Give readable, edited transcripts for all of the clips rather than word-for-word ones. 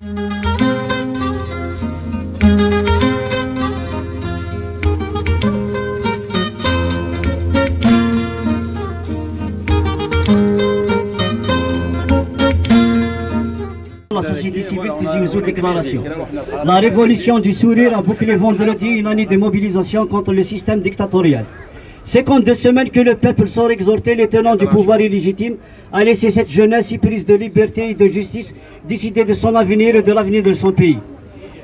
La société civile Tizi Ouzou déclaration. La révolution du sourire a bouclé vendredi une année de mobilisation contre le système dictatorial. C'est qu'en 2 semaines que le peuple sort exhorter les tenants du pouvoir illégitime à laisser cette jeunesse éprise de liberté et de justice décider de son avenir et de l'avenir de son pays.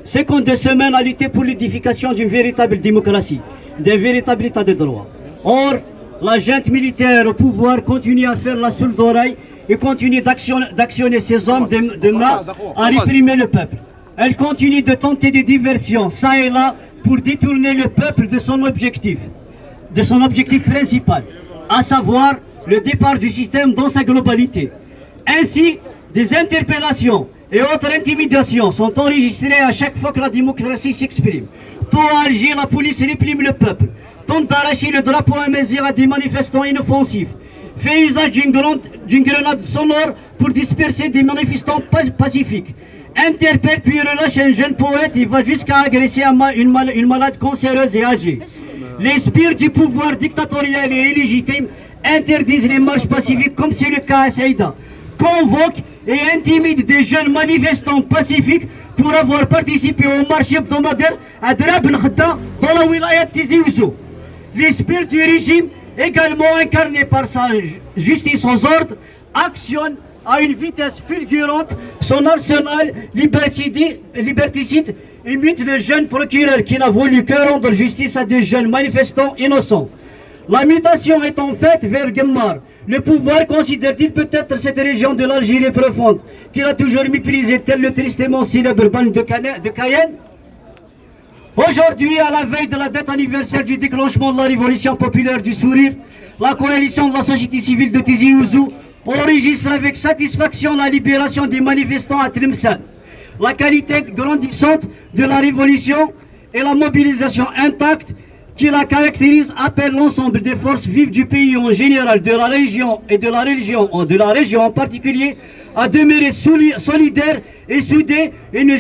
C'est qu'en 2 semaines à lutter pour l'édification d'une véritable démocratie, d'un véritable état de droit. Or, la junte militaire au pouvoir continue à faire la sourde oreille et continue d'actionner ses hommes de main à réprimer le peuple. Elle continue de tenter des diversions, ça et là, pour détourner le peuple de son objectif principal, à savoir le départ du système dans sa globalité. Ainsi, des interpellations et autres intimidations sont enregistrées à chaque fois que la démocratie s'exprime. Tout à Alger, la police réprime le peuple, tente d'arracher le drapeau Amazigh à des manifestants inoffensifs, fait usage d'une grenade sonore pour disperser des manifestants pacifiques, interpelle puis relâche un jeune poète et va jusqu'à agresser une malade cancéreuse et âgée. Les spires du pouvoir dictatorial et illégitime interdisent les marches pacifiques comme c'est le cas à Saïda, convoquent et intimident des jeunes manifestants pacifiques pour avoir participé au marché hebdomadaire à Drab el-Khadda dans la wilaya de Tizi Ouzou. Les spires du régime, également incarné par sa justice aux ordres, actionne à une vitesse fulgurante son arsenal liberticide et mute le jeune procureur qui n'a voulu que rendre justice à des jeunes manifestants innocents. La mutation étant faite vers Guemmar, le pouvoir considère-t-il peut-être cette région de l'Algérie profonde qu'il a toujours méprisée, tel le tristement célèbre ban de Cayenne? Aujourd'hui, à la veille de la date anniversaire du déclenchement de la révolution populaire du sourire, la coalition de la société civile de Tizi Ouzou enregistre avec satisfaction la libération des manifestants à Tlemcen. La qualité grandissante de la révolution et la mobilisation intacte qui la caractérise appelle l'ensemble des forces vives du pays en général, de la région et de la région en particulier, à demeurer solidaires et soudés et ne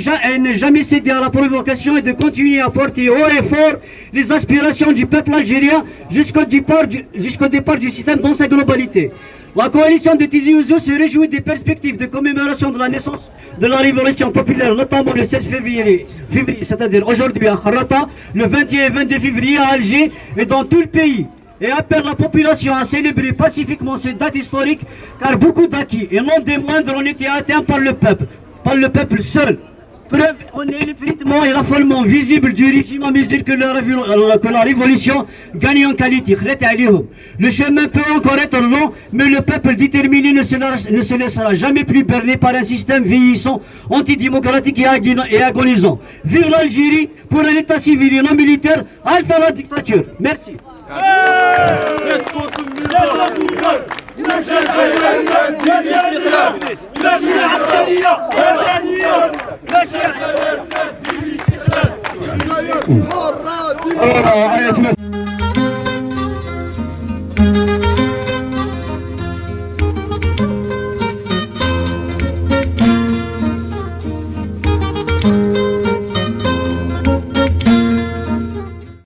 jamais céder à la provocation et de continuer à porter haut et fort les aspirations du peuple algérien jusqu'au départ du système dans sa globalité. La coalition de Tizi Ouzou se réjouit des perspectives de commémoration de la naissance de la révolution populaire, notamment le 16 février, c'est-à-dire aujourd'hui à Kharrata, le 21 et 22 février à Alger et dans tout le pays, et appelle la population à célébrer pacifiquement cette date historique, car beaucoup d'acquis, et non des moindres, ont été atteints par le peuple seul. Preuve en est l'effritement et l'affolement visible du régime à mesure que la révolution gagne en qualité. Le chemin peut encore être long, mais le peuple déterminé ne se laissera jamais plus berner par un système vieillissant, antidémocratique et agonisant. Vive l'Algérie pour un état civil et non militaire, halte à la dictature. Merci. الجزائر حرة